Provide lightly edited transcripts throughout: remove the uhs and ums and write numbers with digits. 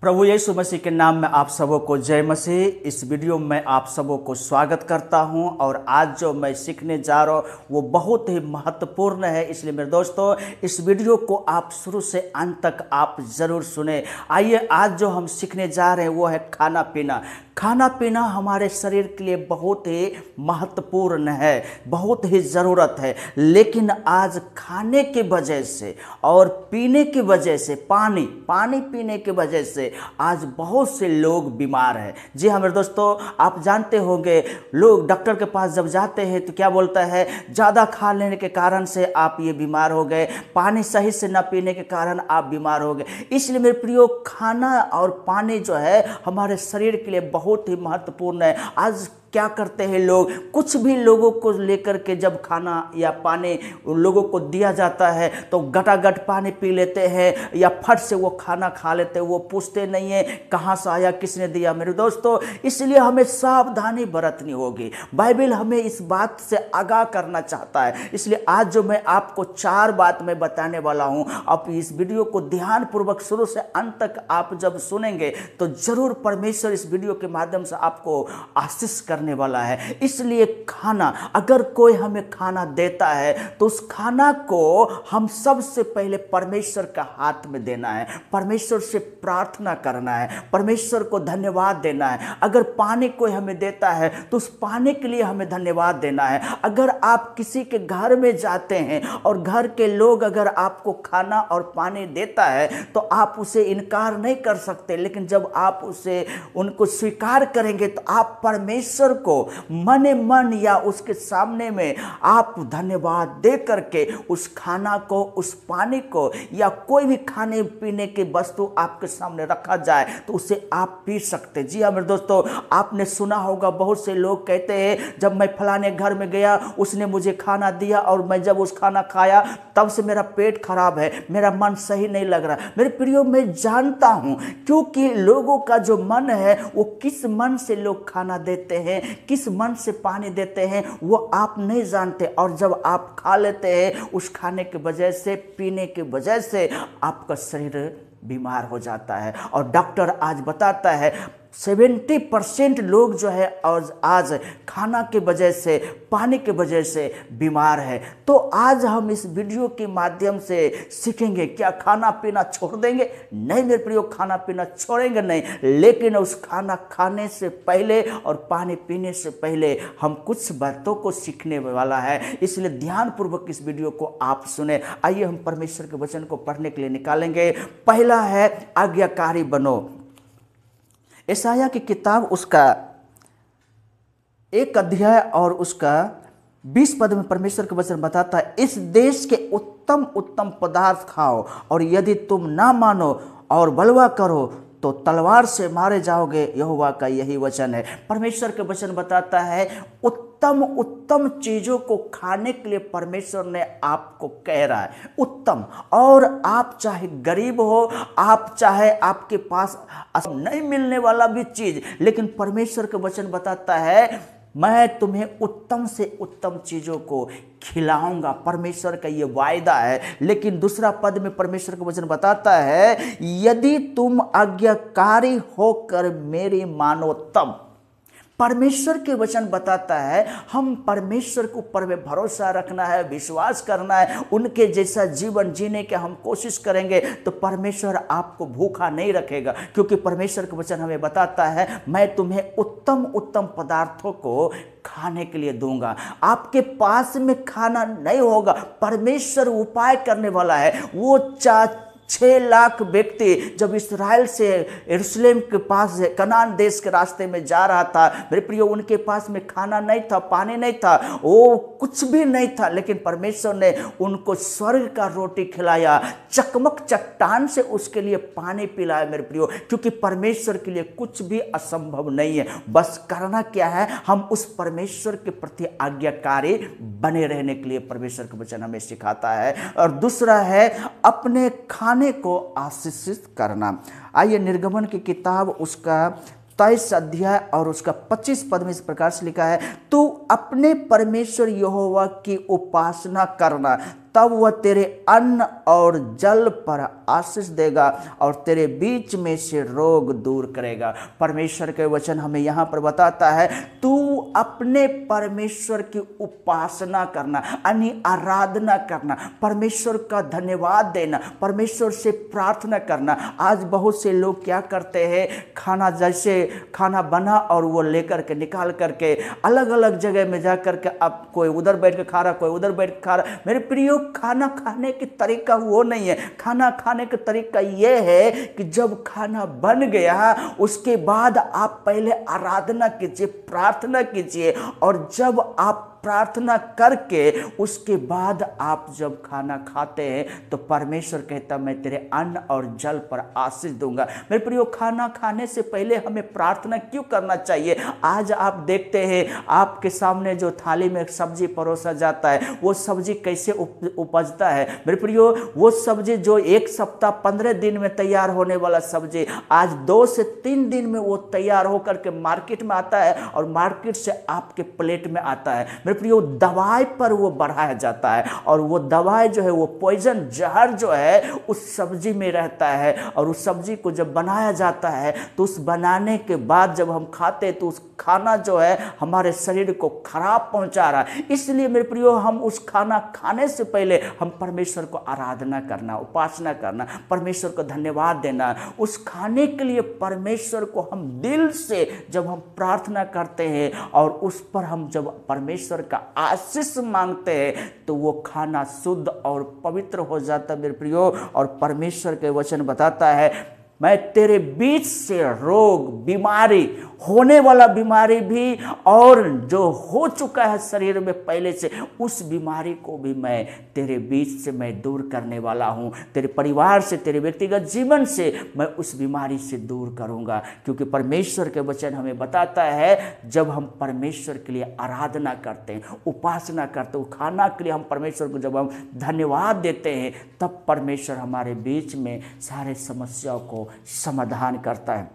प्रभु यीशु मसीह के नाम में आप सबों को जय मसीह। इस वीडियो में आप सबों को स्वागत करता हूं और आज जो मैं सीखने जा रहा हूं वो बहुत ही महत्वपूर्ण है, इसलिए मेरे दोस्तों इस वीडियो को आप शुरू से अंत तक आप ज़रूर सुने। आइए आज जो हम सीखने जा रहे हैं वो है खाना पीना। खाना पीना हमारे शरीर के लिए बहुत ही महत्वपूर्ण है, बहुत ही ज़रूरत है, लेकिन आज खाने की वजह से और पीने की वजह से पानी पीने की वजह से आज बहुत से लोग बीमार हैं। जी हाँ मेरे दोस्तों, आप जानते होंगे लोग डॉक्टर के पास जब जाते हैं तो क्या बोलता है, ज़्यादा खा लेने के कारण से आप ये बीमार हो गए, पानी सही से न पीने के कारण आप बीमार हो गए। इसलिए मेरे प्रियो, खाना और पानी जो है हमारे शरीर के लिए बहुत ही महत्वपूर्ण है। आज क्या करते हैं लोग, कुछ भी लोगों को लेकर के जब खाना या पानी उन लोगों को दिया जाता है तो गटागट पानी पी लेते हैं या फट से वो खाना खा लेते हैं, वो पूछते नहीं है कहाँ से आया, किसने दिया। मेरे दोस्तों इसलिए हमें सावधानी बरतनी होगी। बाइबल हमें इस बात से आगाह करना चाहता है, इसलिए आज जो मैं आपको 4 बात मैं बताने वाला हूँ, आप इस वीडियो को ध्यानपूर्वक शुरू से अंत तक आप जब सुनेंगे तो जरूर परमेश्वर इस वीडियो के माध्यम से आपको आशीष वाला है। इसलिए खाना, अगर कोई हमें खाना देता है तो उस खाना को हम सबसे पहले परमेश्वर का हाथ में देना है, परमेश्वर से प्रार्थना करना है, परमेश्वर को धन्यवाद देना है। अगर पानी कोई हमें देता है तो उस पानी के लिए हमें धन्यवाद देना है। अगर आप किसी के घर में जाते हैं और घर के लोग अगर आपको खाना और पानी देता है तो आप उसे इनकार नहीं कर सकते, लेकिन जब आप उसे उनको स्वीकार करेंगे तो आप परमेश्वर को मन मन या उसके सामने में आप धन्यवाद दे करके उस खाना को, उस पानी को या कोई भी खाने पीने की वस्तु आपके सामने रखा जाए तो उसे आप पी सकते। जी हाँ मेरे दोस्तों, आपने सुना होगा बहुत से लोग कहते हैं जब मैं फलाने घर में गया उसने मुझे खाना दिया और मैं जब उस खाना खाया तब से मेरा पेट खराब है, मेरा मन सही नहीं लग रहा। मेरे प्रियो, मैं जानता हूं क्योंकि लोगों का जो मन है वो किस मन से लोग खाना देते हैं, किस मन से पानी देते हैं वो आप नहीं जानते, और जब आप खा लेते हैं उस खाने की वजह से, पीने की वजह से आपका शरीर बीमार हो जाता है। और डॉक्टर आज बताता है 70% लोग जो है और आज खाना के वजह से, पानी के वजह से बीमार है। तो आज हम इस वीडियो के माध्यम से सीखेंगे, क्या खाना पीना छोड़ देंगे? नहीं मेरे प्रियो, खाना पीना छोड़ेंगे नहीं, लेकिन उस खाना खाने से पहले और पानी पीने से पहले हम कुछ बातों को सीखने वाला है, इसलिए ध्यानपूर्वक इस वीडियो को आप सुने। आइए हम परमेश्वर के वचन को पढ़ने के लिए निकालेंगे। पहला है आज्ञाकारी बनो। यशायाह की किताब उसका 1 अध्याय और उसका 20 पद में परमेश्वर का वचन बताता है, इस देश के उत्तम उत्तम पदार्थ खाओ और यदि तुम ना मानो और बलवा करो तो तलवार से मारे जाओगे। यहोवा का यही वचन है। परमेश्वर का वचन बताता है उत्तम उत्तम चीजों को खाने के लिए परमेश्वर ने आपको कह रहा है, उत्तम। और आप चाहे गरीब हो, आप चाहे आपके पास नहीं मिलने वाला भी चीज, लेकिन परमेश्वर का वचन बताता है मैं तुम्हें उत्तम से उत्तम चीजों को खिलाऊंगा। परमेश्वर का ये वायदा है। लेकिन दूसरा पद में परमेश्वर का वचन बताता है यदि तुम आज्ञाकारी होकर मेरी मानो तब। परमेश्वर के वचन बताता है हम परमेश्वर के ऊपर में भरोसा रखना है, विश्वास करना है, उनके जैसा जीवन जीने के हम कोशिश करेंगे तो परमेश्वर आपको भूखा नहीं रखेगा, क्योंकि परमेश्वर का वचन हमें बताता है मैं तुम्हें उत्तम उत्तम पदार्थों को खाने के लिए दूंगा। आपके पास में खाना नहीं होगा, परमेश्वर उपाय करने वाला है। वो 6 लाख व्यक्ति जब इस्राएल से यरूशलेम के पास कनान देश के रास्ते में जा रहा था, मेरे प्रियो, उनके पास में खाना नहीं था, पानी नहीं था, वो कुछ भी नहीं था, लेकिन परमेश्वर ने उनको स्वर्ग का रोटी खिलाया, चकमक चट्टान से उसके लिए पानी पिलाया। मेरे प्रियो, क्योंकि परमेश्वर के लिए कुछ भी असंभव नहीं है। बस करना क्या है, हम उस परमेश्वर के प्रति आज्ञाकारी बने रहने के लिए परमेश्वर का वचन हमें सिखाता है। और दूसरा है अपने खाने को आशीषित करना। आइए निर्गमन की किताब उसका 23 अध्याय और उसका 25 पद में इस प्रकार से लिखा है, तू अपने परमेश्वर यहोवा की उपासना करना तब वह तेरे अन्न और जल पर आशीष देगा और तेरे बीच में से रोग दूर करेगा। परमेश्वर के वचन हमें यहाँ पर बताता है, तू अपने परमेश्वर की उपासना करना, यानी आराधना करना, परमेश्वर का धन्यवाद देना, परमेश्वर से प्रार्थना करना। आज बहुत से लोग क्या करते हैं, खाना जैसे खाना बना और वो लेकर के निकाल करके अलग अलग जगह में जा करके, अब कोई उधर बैठ के खा रहा, कोई उधर बैठ के खा रहा। मेरे प्रियो, खाना खाने की तरीका वो नहीं है। खाना खाने का तरीका ये है कि जब खाना बन गया उसके बाद आप पहले आराधना कीजिए, प्रार्थना कीजिए, और जब आप प्रार्थना करके उसके बाद आप जब खाना खाते हैं तो परमेश्वर कहता, मैं तेरे अन्न और जल पर आशीष दूंगा। मेरे प्रियो, खाना खाने से पहले हमें प्रार्थना क्यों करना चाहिए? आज आप देखते हैं आपके सामने जो थाली में सब्जी परोसा जाता है, वो सब्जी कैसे उपजता है। मेरे प्रियो, वो सब्जी जो एक सप्ताह 15 दिन में तैयार होने वाला सब्जी आज 2 से 3 दिन में वो तैयार होकर के मार्केट में आता है और मार्केट से आपके प्लेट में आता है। मेरे प्रियो, दवाई पर वो बढ़ाया जाता है और वो दवाई जो है, वो पॉइजन जहर जो है उस सब्जी में रहता है। और उस सब्जी को जब बनाया जाता है तो उस बनाने के बाद जब हम खाते हैं तो उस खाना जो है हमारे शरीर को खराब पहुंचा रहा है। इसलिए मेरे प्रियो, हम उस खाना खाने से पहले हम परमेश्वर को आराधना करना, उपासना करना, परमेश्वर को धन्यवाद देना। उस खाने के लिए परमेश्वर को हम दिल से जब हम प्रार्थना करते हैं और उस पर हम जब परमेश्वर का आशीष मांगते हैं तो वो खाना शुद्ध और पवित्र हो जाता है मेरे प्रियो। और परमेश्वर के वचन बताता है, मैं तेरे बीच से रोग, बीमारी, होने वाला बीमारी भी और जो हो चुका है शरीर में पहले से, उस बीमारी को भी मैं तेरे बीच से मैं दूर करने वाला हूँ। तेरे परिवार से, तेरे व्यक्तिगत जीवन से मैं उस बीमारी से दूर करूँगा। क्योंकि परमेश्वर के वचन हमें बताता है, जब हम परमेश्वर के लिए आराधना करते हैं, उपासना करते हैं, खाना के लिए हम परमेश्वर को जब हम धन्यवाद देते हैं, तब परमेश्वर हमारे बीच में सारे समस्याओं को समाधान करता है।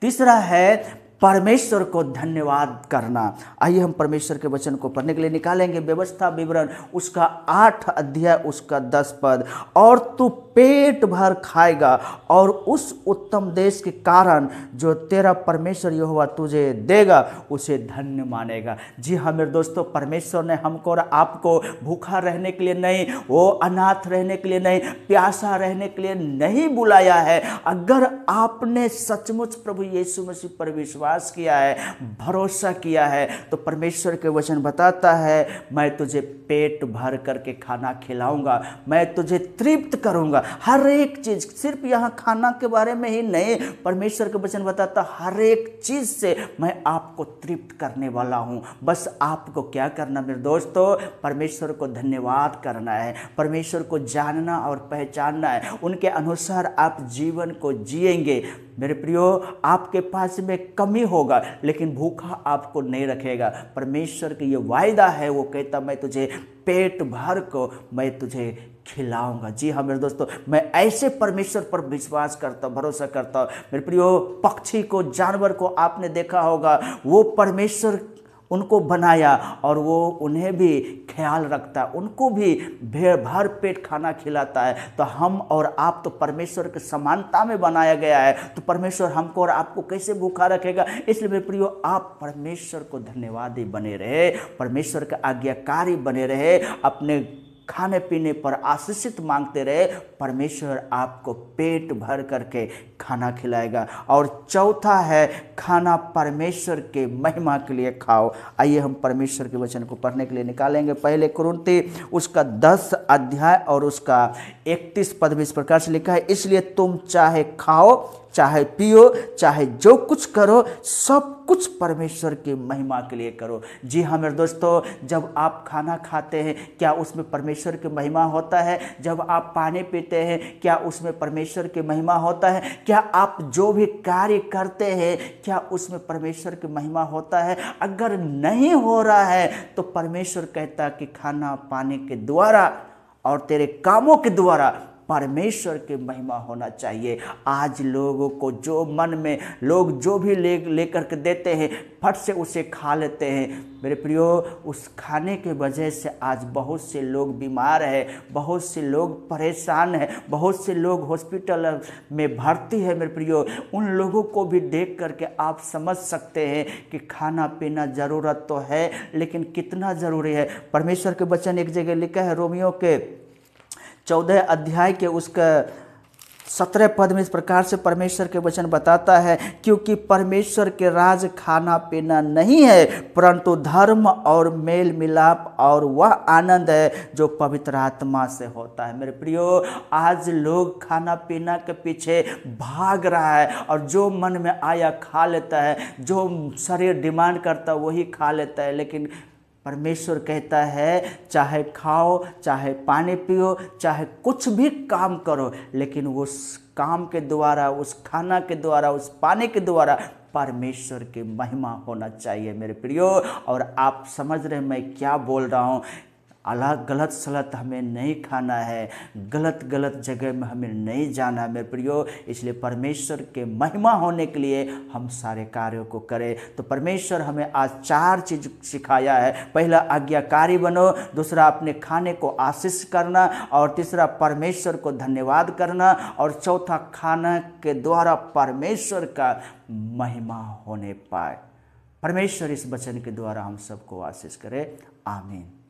तीसरा है परमेश्वर को धन्यवाद करना। आइए हम परमेश्वर के वचन को पढ़ने के लिए निकालेंगे व्यवस्था विवरण उसका 8 अध्याय उसका 10 पद। और तू पेट भर खाएगा और उस उत्तम देश के कारण जो तेरा परमेश्वर यहोवा तुझे देगा उसे धन्य मानेगा। जी हाँ मेरे दोस्तों, परमेश्वर ने हमको और आपको भूखा रहने के लिए नहीं, वो अनाथ रहने के लिए नहीं, प्यासा रहने के लिए नहीं बुलाया है। अगर आपने सचमुच प्रभु यीशु मसीह पर विश्वास किया है, भरोसा किया है, तो परमेश्वर के वचन बताता है, मैं तुझे पेट भर करके खाना खिलाऊंगा, मैं तुझे तृप्त करूंगा। हर एक चीज, सिर्फ यहाँ खाना के बारे में ही नहीं, परमेश्वर के वचन बताता हर एक चीज से मैं आपको तृप्त करने वाला हूं। बस आपको क्या करना मेरे दोस्तों, परमेश्वर को धन्यवाद करना है, परमेश्वर को जानना और पहचानना है, उनके अनुसार आप जीवन को जिएंगे। मेरे प्रियो, आपके पास में कमी होगा लेकिन भूखा आपको नहीं रखेगा। परमेश्वर की ये वायदा है, वो कहता मैं तुझे पेट भर को मैं तुझे खिलाऊंगा। जी हाँ मेरे दोस्तों, मैं ऐसे परमेश्वर पर विश्वास करता हूँ, भरोसा करता हूँ। मेरे प्रियो, पक्षी को, जानवर को आपने देखा होगा, वो परमेश्वर उनको बनाया और वो उन्हें भी ख्याल रखता है, उनको भी भर पेट खाना खिलाता है। तो हम और आप तो परमेश्वर की समानता में बनाया गया है, तो परमेश्वर हमको और आपको कैसे भूखा रखेगा। इसलिए मेरे प्रियो, आप परमेश्वर को धन्यवादी बने रहे, परमेश्वर के आज्ञाकारी बने रहे, अपने खाने पीने पर आशीषित मांगते रहे, परमेश्वर आपको पेट भर करके खाना खिलाएगा। और चौथा है, खाना परमेश्वर के महिमा के लिए खाओ। आइए हम परमेश्वर के वचन को पढ़ने के लिए निकालेंगे। पहले कुरिन्थी उसका 10 अध्याय और उसका 31 पद में इस प्रकार से लिखा है, इसलिए तुम चाहे खाओ, चाहे पियो, चाहे जो कुछ करो, सब कुछ परमेश्वर की महिमा के लिए करो। जी हाँ मेरे दोस्तों, जब आप खाना खाते हैं क्या उसमें परमेश्वर की महिमा होता है? जब आप पानी पीते हैं क्या उसमें परमेश्वर की महिमा होता है? क्या आप जो भी कार्य करते हैं क्या उसमें परमेश्वर की महिमा होता है? अगर नहीं हो रहा है तो परमेश्वर कहता कि खाना पाने के द्वारा और तेरे कामों के द्वारा परमेश्वर की महिमा होना चाहिए। आज लोगों को जो मन में लोग जो भी लेकर के देते हैं फट से उसे खा लेते हैं। मेरे प्रियो, उस खाने के वजह से आज बहुत से लोग बीमार हैं, बहुत से लोग परेशान हैं, बहुत से लोग हॉस्पिटल में भर्ती है। मेरे प्रियो, उन लोगों को भी देख करके आप समझ सकते हैं कि खाना पीना ज़रूरत तो है, लेकिन कितना ज़रूरी है। परमेश्वर के वचन एक जगह लिखा है, रोमियो के 14 अध्याय के उसका 17 पद में इस प्रकार से परमेश्वर के वचन बताता है, क्योंकि परमेश्वर के राज खाना पीना नहीं है, परंतु धर्म और मेल मिलाप और वह आनंद है जो पवित्र आत्मा से होता है। मेरे प्रियो, आज लोग खाना पीना के पीछे भाग रहा है और जो मन में आया खा लेता है, जो शरीर डिमांड करता है वही खा लेता है। लेकिन परमेश्वर कहता है चाहे खाओ, चाहे पानी पियो, चाहे कुछ भी काम करो, लेकिन उस काम के द्वारा, उस खाना के द्वारा, उस पानी के द्वारा परमेश्वर की महिमा होना चाहिए। मेरे प्रियो, और आप समझ रहे हैं मैं क्या बोल रहा हूँ। अलग गलत सलत हमें नहीं खाना है, गलत गलत जगह में हमें नहीं जाना है मेरे प्रियो। इसलिए परमेश्वर के महिमा होने के लिए हम सारे कार्यों को करें। तो परमेश्वर हमें आज 4 चीज़ सिखाया है। पहला, आज्ञाकारी बनो। दूसरा, अपने खाने को आशीष करना। और तीसरा, परमेश्वर को धन्यवाद करना। और चौथा, खाना के द्वारा परमेश्वर का महिमा होने पाए। परमेश्वर इस वचन के द्वारा हम सबको आशीष करे। आमीन।